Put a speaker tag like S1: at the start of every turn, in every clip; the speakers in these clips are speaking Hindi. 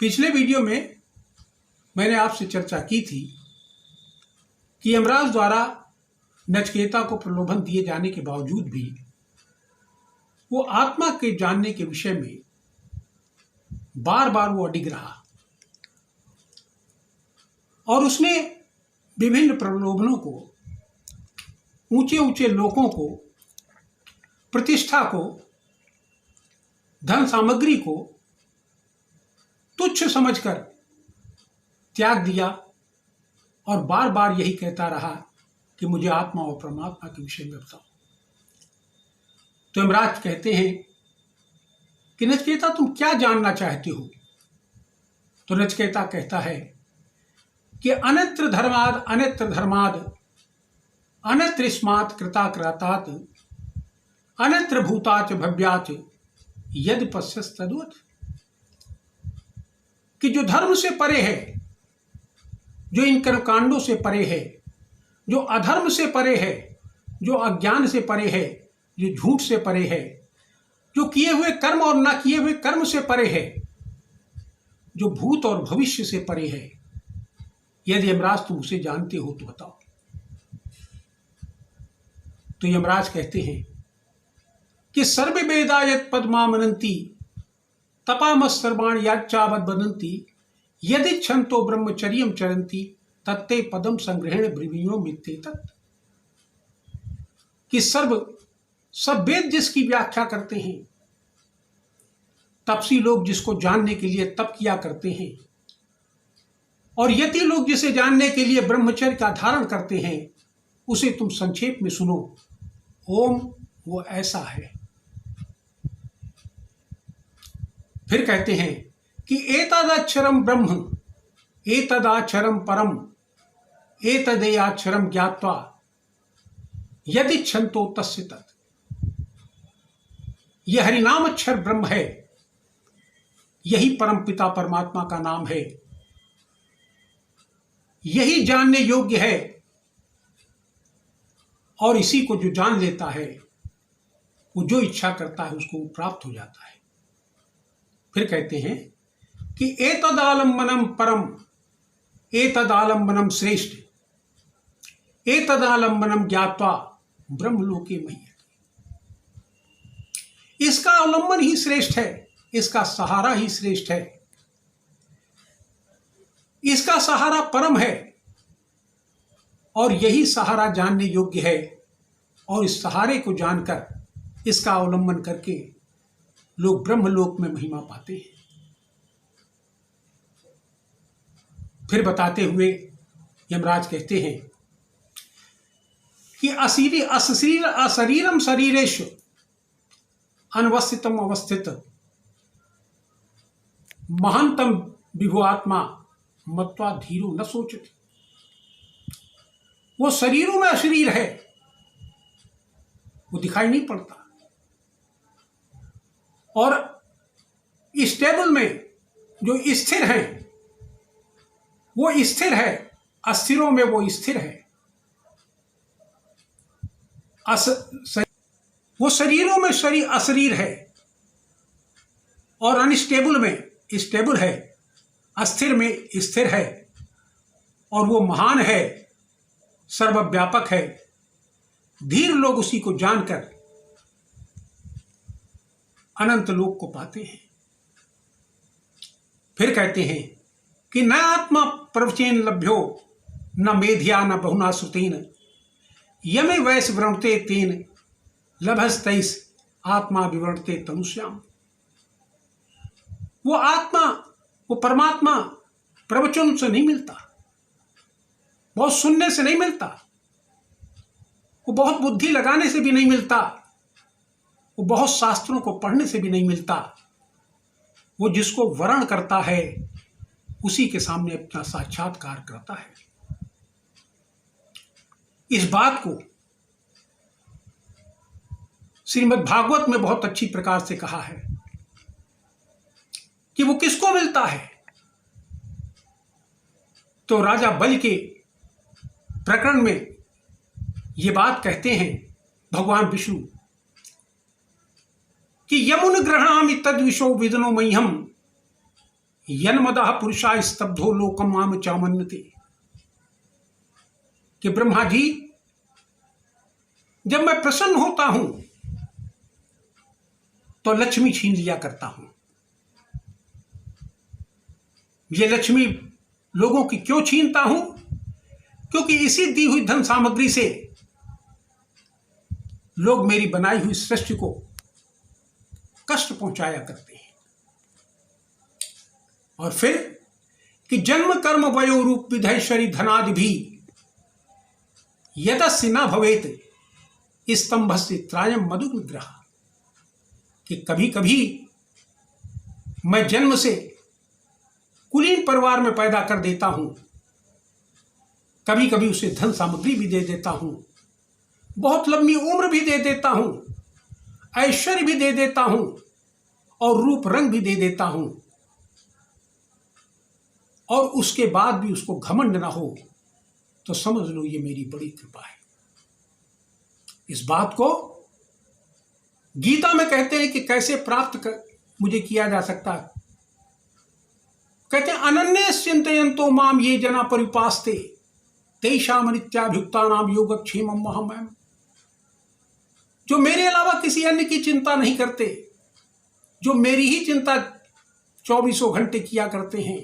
S1: पिछले वीडियो में मैंने आपसे चर्चा की थी कि यमराज द्वारा नचिकेता को प्रलोभन दिए जाने के बावजूद भी वो आत्मा के जानने के विषय में बार बार वो अडिग रहा और उसने विभिन्न प्रलोभनों को, ऊंचे ऊंचे लोकों को, प्रतिष्ठा को, धन सामग्री को तुच्छ समझकर त्याग दिया और बार बार यही कहता रहा कि मुझे आत्मा और परमात्मा के विषय में बताओ। तो यमराज कहते हैं कि नचिकेता तुम क्या जानना चाहते हो? तो नचिकेता कहता है कि अन्यत्र धर्माद अन्यत्र धर्माद अन्यत्र स्मात् कृता कृतात अन्यत्र भूताच भव्याच यदि पश्यस तद्वत्, कि जो धर्म से परे है, जो इन कर्मकांडों से परे है, जो अधर्म से परे है, जो अज्ञान से परे है, जो झूठ से परे है, जो किए हुए कर्म और ना किए हुए कर्म से परे है, जो भूत और भविष्य से परे है, यदि यमराज तुम उसे जानते हो तो बताओ। तो यमराज कहते हैं कि सर्व वेदा यत् पद्मामनन्ति तपामस सर्वाण याच्चावद वदन्ति यदि छंतो ब्रह्मचर्यम चरन्ति तत्ते पदम संग्रहण ब्रवीणो मित्ते तत्, कि सब वेद जिसकी व्याख्या करते हैं, तपसी लोग जिसको जानने के लिए तप किया करते हैं, और यति लोग जिसे जानने के लिए ब्रह्मचर्य का धारण करते हैं, उसे तुम संक्षेप में सुनो। ओम वो ऐसा है। फिर कहते हैं कि एतदक्षरम ब्रह्म एतदाक्षरम परम एतदेयाक्षरम ज्ञात्वा यदि छंतो तस्य तत्, यह हरिनाम अक्षर ब्रह्म है, यही परम पिता परमात्मा का नाम है, यही जानने योग्य है, और इसी को जो जान लेता है वो जो इच्छा करता है उसको प्राप्त हो जाता है। फिर कहते हैं कि एतदालंबनम परम एतदालंबनम श्रेष्ठ एतदालंबनम ज्ञात्वा ब्रह्मलोके मह्यते, इसका अवलंबन ही श्रेष्ठ है, इसका सहारा ही श्रेष्ठ है, इसका सहारा परम है, और यही सहारा जानने योग्य है, और इस सहारे को जानकर इसका अवलंबन करके लोग ब्रह्मलोक में महिमा पाते हैं। फिर बताते हुए यमराज कहते हैं कि अशरीरम शरीरेश अनवस्थितम अवस्थित महानतम विभु आत्मा मत्वा धीरो न सोचति, वो शरीरों में अशरीर है, वो दिखाई नहीं पड़ता, और इस टेबल में जो स्थिर है वो स्थिर है, अस्थिरों में वो स्थिर है, वो शरीरों में शरीर अशरीर है, और अनस्टेबल में स्टेबल है, अस्थिर में स्थिर है, और वो महान है, सर्वव्यापक है। धीर लोग उसी को जानकर अनंत लोक को पाते हैं। फिर कहते हैं कि न आत्मा प्रवचेन लभ्यो न मेधिया न बहुना श्रुतेन यमे वैस वृणते तेन लभस्तैस आत्मा विवरणते तनुष्याम, वो आत्मा, वो परमात्मा प्रवचन से नहीं मिलता, बहुत सुनने से नहीं मिलता, वो बहुत बुद्धि लगाने से भी नहीं मिलता, वो बहुत शास्त्रों को पढ़ने से भी नहीं मिलता, वो जिसको वर्ण करता है उसी के सामने अपना साक्षात्कार करता है। इस बात को श्रीमद् भागवत में बहुत अच्छी प्रकार से कहा है कि वो किसको मिलता है। तो राजा बलि के प्रकरण में ये बात कहते हैं भगवान विष्णु कि यमुन ग्रहणामि तद्विशो विदनो मह्यम यन्मदः पुरुषा स्तब्धो लोकम माम चामन्यते, कि ब्रह्मा जी जब मैं प्रसन्न होता हूं तो लक्ष्मी छीन लिया करता हूं। ये लक्ष्मी लोगों की क्यों छीनता हूं? क्योंकि इसी दी हुई धन सामग्री से लोग मेरी बनाई हुई सृष्टि को कष्ट पहुंचाया करते हैं। और फिर कि जन्म कर्म वयो रूप विधैश्वरी धनादि भी यदस्य न भवेत स्तंभस्य त्रायम मधुग्न ग्रह, कि कभी कभी मैं जन्म से कुलीन परिवार में पैदा कर देता हूं, कभी कभी उसे धन सामग्री भी दे देता हूं, बहुत लंबी उम्र भी दे देता हूं, ऐश्वर्य भी दे देता हूं और रूप रंग भी दे देता हूं, और उसके बाद भी उसको घमंड ना हो तो समझ लो ये मेरी बड़ी कृपा है। इस बात को गीता में कहते हैं कि कैसे मुझे किया जा सकता है। कहते हैं अनन्य चिंतयन्तो माम ये जना परिपास्ते तेषाम नित्याभियुक्तानाम योगक्षेमम महमयम्, जो मेरे अलावा किसी अन्य की चिंता नहीं करते, जो मेरी ही चिंता 24 घंटे किया करते हैं,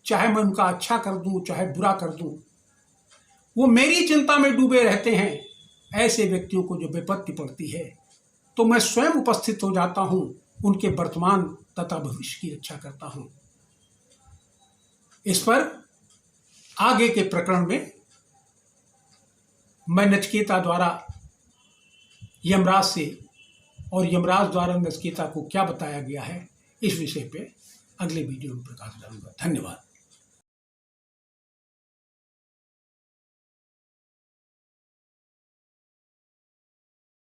S1: चाहे मैं उनका अच्छा कर दूं चाहे बुरा कर दूं, वो मेरी चिंता में डूबे रहते हैं। ऐसे व्यक्तियों को जो विपत्ति पड़ती है तो मैं स्वयं उपस्थित हो जाता हूं, उनके वर्तमान तथा भविष्य की रक्षा करता हूं। इस पर आगे के प्रकरण में मैं नचिकेता द्वारा यमराज से और यमराज द्वारा नचिकेता को क्या बताया गया है, इस विषय पे अगले वीडियो में प्रकाश डालूंगा। धन्यवाद।